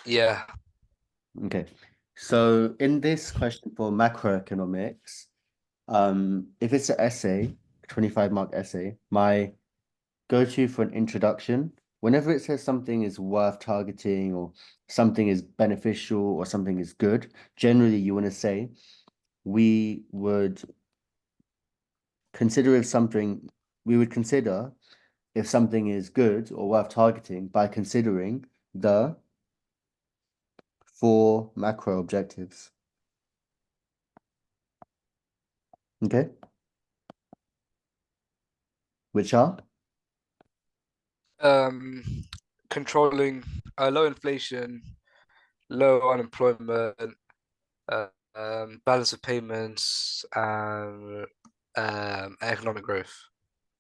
Yeah. Okay. So in this question for macroeconomics, if it's an essay, 25 mark essay, my go-to for an introduction, whenever it says something is worth targeting or something is beneficial or something is good, generally you want to say we would consider if something we would consider if something is good or worth targeting by considering the four macro objectives. Okay, which are Um, controlling low inflation, low unemployment, balance of payments, and economic growth.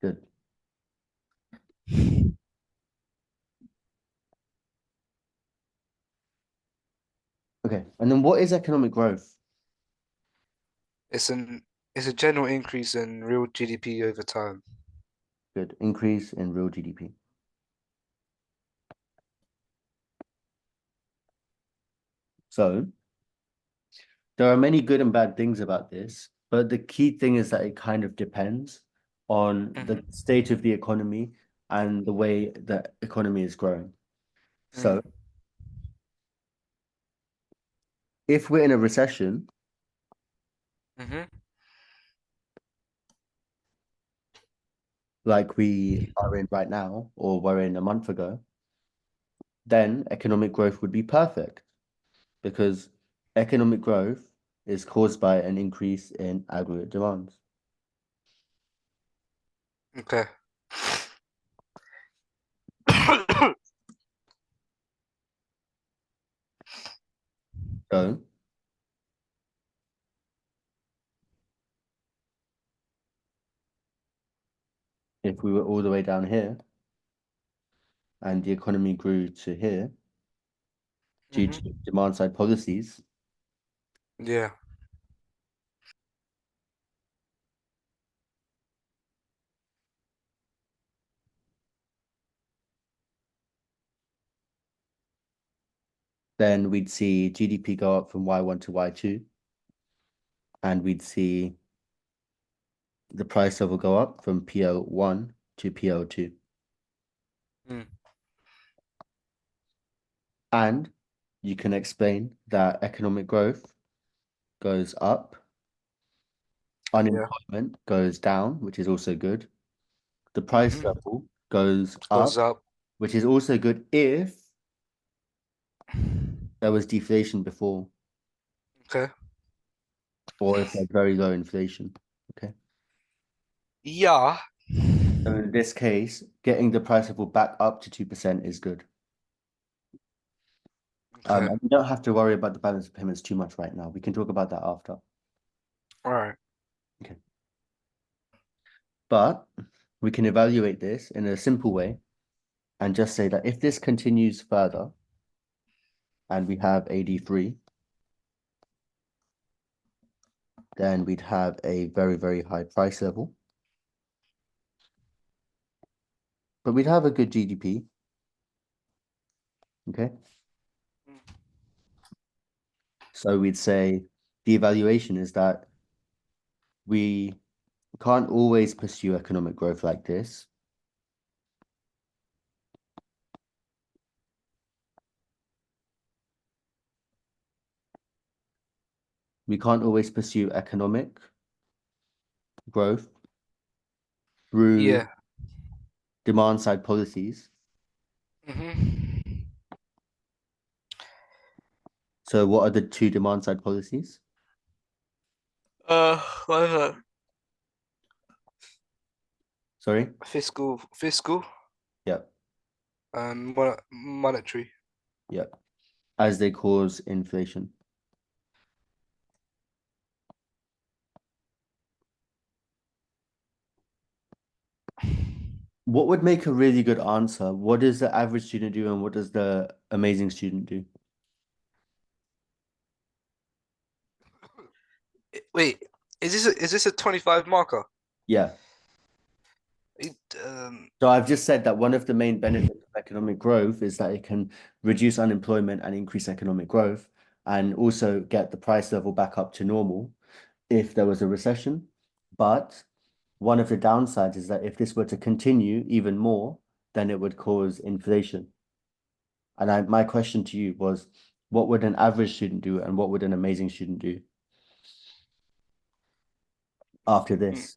good. Okay, and then what is economic growth? It's an it's a general increase in real GDP over time. Good, increase in real GDP. So there are many good and bad things about this, but the key thing is that it kind of depends on the Hmm. state of the economy and the way the economy is growing. So Mm. if we're in a recession, Hmm. like we are in right now, or were in a month ago, then economic growth would be perfect because economic growth is caused by an increase in aggregate demands. Okay. So if we were all the way down here and the economy grew to here due Hmm. to demand side policies, Yeah. then we'd see GDP go up from Y1 to Y2, and we'd see the price level go up from PO1 to PO2. Mm. And you can explain that economic growth goes up, Yeah. unemployment goes down, which is also good. The price Hmm. level goes Goes up, up. which is also good if there was deflation before, Okay. or if there's very low inflation. Okay. Yeah. So in this case, getting the price level back up to 2% is good. Okay. And we don't have to worry about the balance of payments too much right now. We can talk about that after. All right. Okay. But we can evaluate this in a simple way and just say that if this continues further and we have AD3, then we'd have a very, very high price level. But we'd have a good GDP. Okay. So we'd say the evaluation is that we can't always pursue economic growth like this. We can't always pursue economic growth through Yeah. demand side policies. Hmm. So what are the two demand side policies? What is that? Sorry? Fiscal, Yep, and monetary. yep. As they cause inflation. What would make a really good answer? What does the average student do and what does the amazing student do? Wait, is this a 25 marker? Yeah, It, So I've just said that one of the main benefits of economic growth is that it can reduce unemployment and increase economic growth, and also get the price level back up to normal if there was a recession. But one of the downsides is that if this were to continue even more, then it would cause inflation. And my question to you was, what would an average student do and what would an amazing student do after mm, this?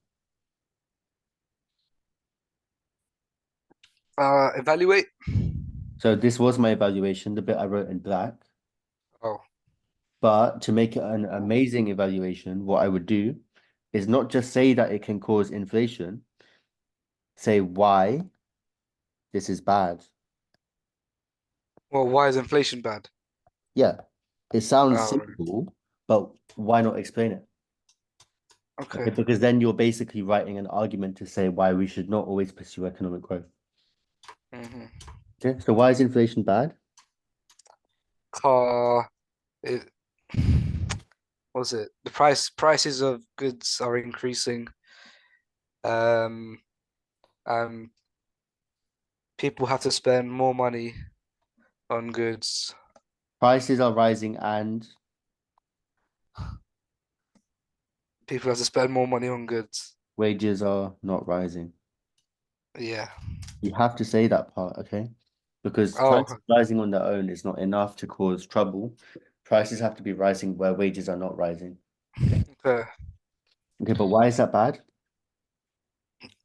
evaluate. So this was my evaluation, the bit I wrote in black. Oh, But to make it an amazing evaluation, what I would do is not just say that it can cause inflation, say why this is bad. well, why is inflation bad? Yeah, it sounds Oh, simple, but why not explain it? Okay, okay. because then you're basically writing an argument to say why we should not always pursue economic growth. Mm-hmm. Okay, so why is inflation bad? Car, it, what was it? The prices of goods are increasing. Um, and people have to spend more money on goods. Prices are rising and People have to spend more money on goods. wages are not rising. Yeah. You have to say that part, okay? Because prices Oh, rising on their own is not enough to cause trouble. Prices have to be rising where wages are not rising. Okay. okay. Okay, but why is that bad?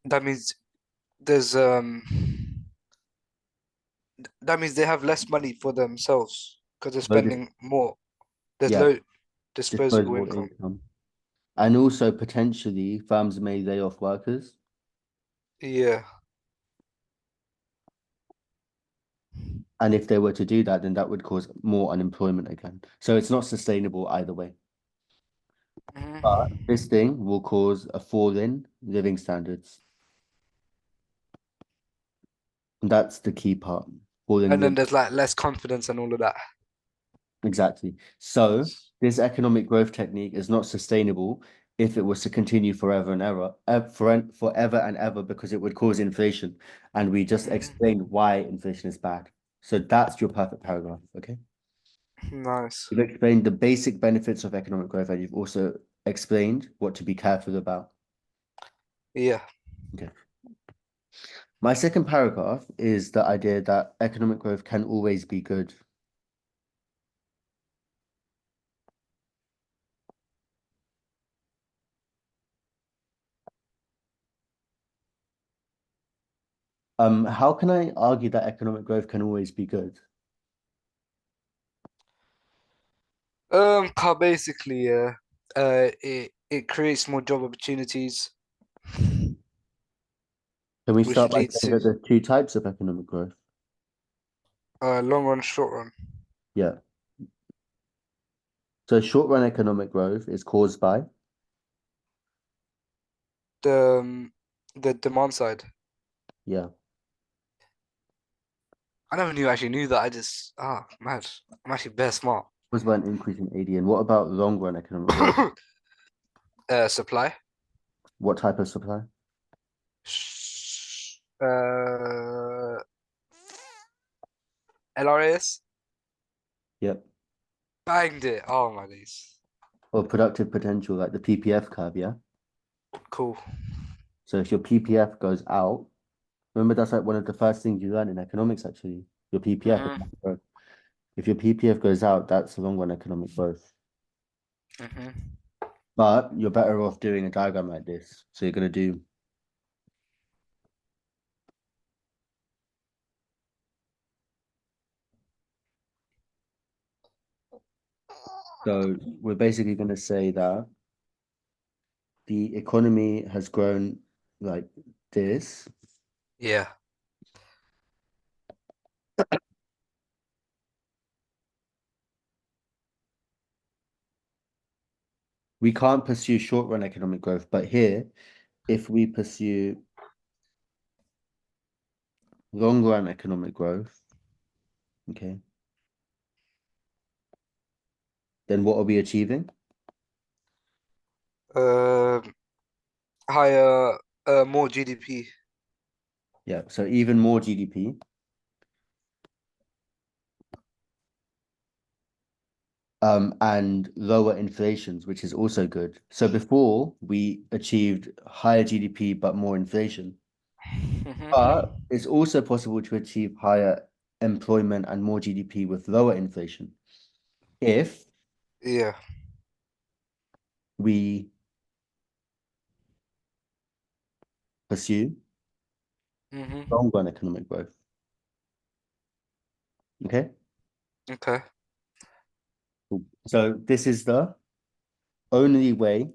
That means there's that means they have less money for themselves because they're Low dis spending more. There's yeah, low disposable disposable income. income. And also potentially firms may lay off workers. Yeah. And if they were to do that, then that would cause more unemployment again. So it's not sustainable either way. But Mhm. this thing will cause a fall in living standards. And that's the key part. Fall in And then living. there's like less confidence and all of that. Exactly. So this economic growth technique is not sustainable if it was to continue forever and ever, forever and ever, because it would cause inflation. And we just Mhm. explained why inflation is bad. So that's your perfect paragraph. Okay. Nice. You've explained the basic benefits of economic growth, and you've also explained what to be careful about. Yeah. Okay. My second paragraph is the idea that economic growth can always be good. How can I argue that economic growth can always be good? Car basically, yeah. It creates more job opportunities, Can we which start by leads saying to that there's two types of economic growth? long run, short run. Yeah. So short-run economic growth is caused by, The demand side. yeah, I never knew actually knew that. I just mad. I'm actually bare smart. caused by an increase in AD. And what about long-run economic growth? Supply. What type of supply? LRAS. Yep. Banged it. Oh my days. Or productive potential, like the PPF curve, yeah? Cool. So if your PPF goes out, remember that's like one of the first things you learn in economics, actually. Your PPF. Mm-hmm. If your PPF goes out, that's the long-run economic growth. Mm-hmm. But you're better off doing a diagram like this. So you're going to do, so we're basically going to say that the economy has grown like this. Yeah. We can't pursue short-run economic growth, but here, if we pursue long-run economic growth, okay, then what are we achieving? Um, higher, more GDP. Yeah, so even more GDP. And lower inflations, which is also good. So before we achieved higher GDP but more inflation, but Hmm. it's also possible to achieve higher employment and more GDP with lower inflation if Yeah. we pursue Hmm. long run economic growth. Okay, Okay. cool. So this is the only way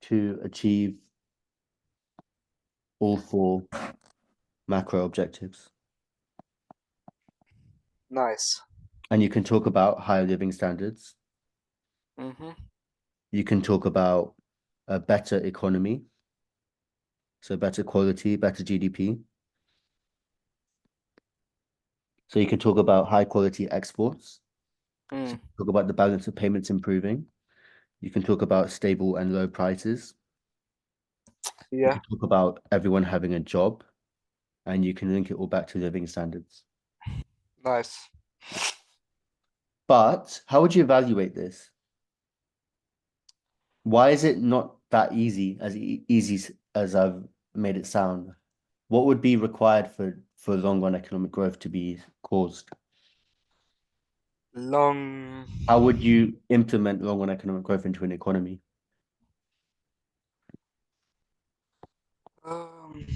to achieve all four macro objectives. Nice. And you can talk about higher living standards. Hmm. You can talk about a better economy, so better quality, better GDP. So you can talk about high quality exports. So Mm. you can talk about the balance of payments improving. You can talk about stable and low prices. You Yeah. can talk about everyone having a job, and you can link it all back to living standards. Nice. But how would you evaluate this? Why is it not that easy as easy as I've made it sound? What would be required for long run economic growth to be caused? Long. How would you implement long run economic growth into an economy? Um,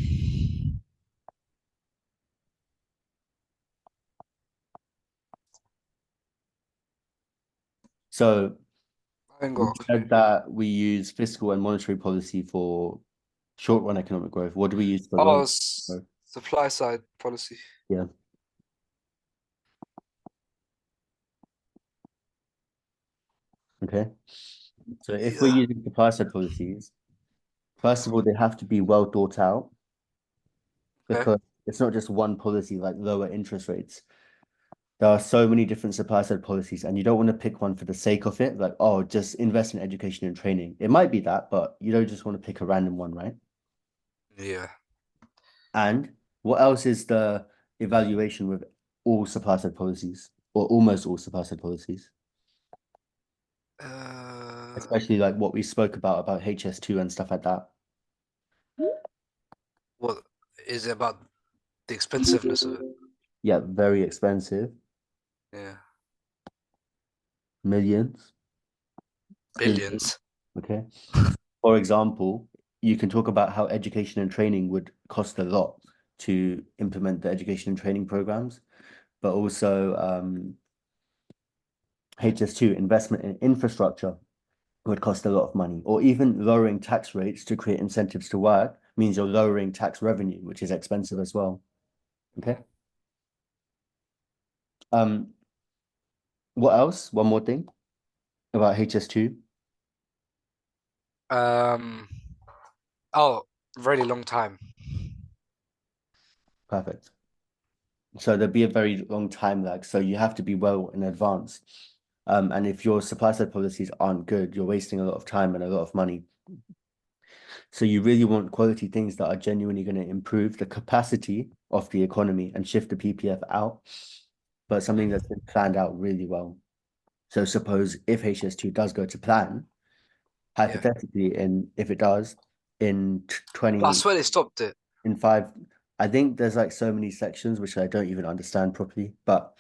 So I ain't got you a clue. said that we use fiscal and monetary policy for short run economic growth. What do we use for Oh, long growth? supply side policy. Yeah. Okay. So if we're Yeah. using supply side policies, first of all, they have to be well thought out Okay. because it's not just one policy like lower interest rates. There are so many different supply side policies, and you don't want to pick one for the sake of it, like, oh, just invest in education and training. It might be that, but you don't just want to pick a random one, right? Yeah. And what else is the evaluation with all supply side policies, or almost all supply side policies, Uh, especially like what we spoke about HS2 and stuff like that? what is it about the expensiveness of it? Yeah, very expensive, Yeah. millions, billions. Billions. Okay. For example, you can talk about how education and training would cost a lot to implement the education and training programs, but also HS2 investment in infrastructure would cost a lot of money, or even lowering tax rates to create incentives to work means you're lowering tax revenue, which is expensive as well. Okay. Mhm. Um, what else? One more thing about HS2. Um, oh, really long time. Perfect. So there'd be a very long time lag. So you have to be well in advance. And if your supply side policies aren't good, you're wasting a lot of time and a lot of money. So you really want quality things that are genuinely going to improve the capacity of the economy and shift the PPF out, but something that's been planned out really well. So suppose if HS2 does go to plan, Yeah. hypothetically, and if it does, in But I 20, swear they stopped it. in five, I think there's like so many sections which I don't even understand properly, but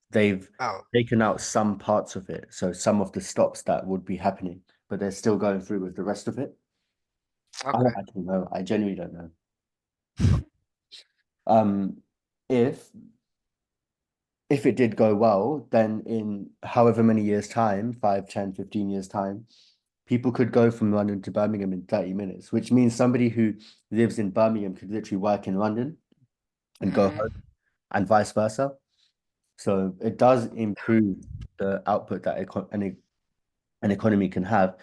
they've Oh, taken out some parts of it. So some of the stops that would be happening, but they're still going through with the rest of it. I okay. don't actually know. I genuinely don't know. Um, if if it did go well, then in however many years' time, 5, 10, 15 years' time, people could go from London to Birmingham in 30 minutes, which means somebody who lives in Birmingham could literally work in London and go home Hmm. and vice versa. So it does improve the output that an economy can have.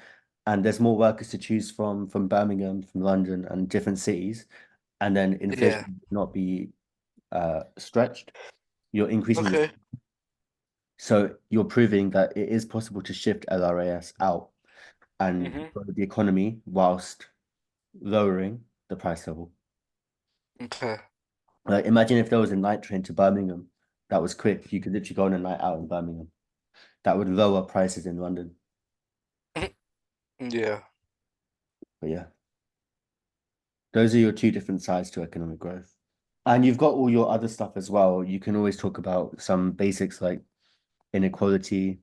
And there's more workers to choose from Birmingham, from London, and different cities. And then inflation Yeah. will not be stretched. You're increasing the Okay. So you're proving that it is possible to shift LRAS out and Mm-hmm. grow the economy whilst lowering the price level. Okay. Like imagine if there was a night train to Birmingham that was quick. You could literally go on a night out in Birmingham. That would lower prices in London. Yeah. But yeah, those are your two different sides to economic growth. And you've got all your other stuff as well. You can always talk about some basics like inequality,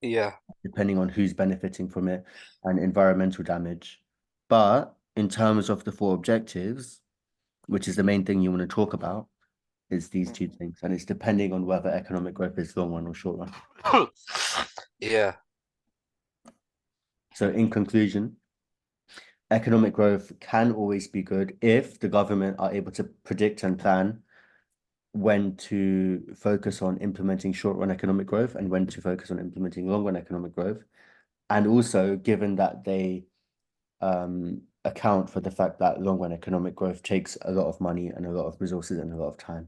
Yeah. depending on who's benefiting from it, and environmental damage. But in terms of the four objectives, which is the main thing you want to talk about, is these two things. And it's depending on whether economic growth is long run or short run. Yeah. So in conclusion, economic growth can always be good if the government are able to predict and plan when to focus on implementing short-run economic growth and when to focus on implementing long-run economic growth. And also, given that they account for the fact that long-run economic growth takes a lot of money and a lot of resources and a lot of time.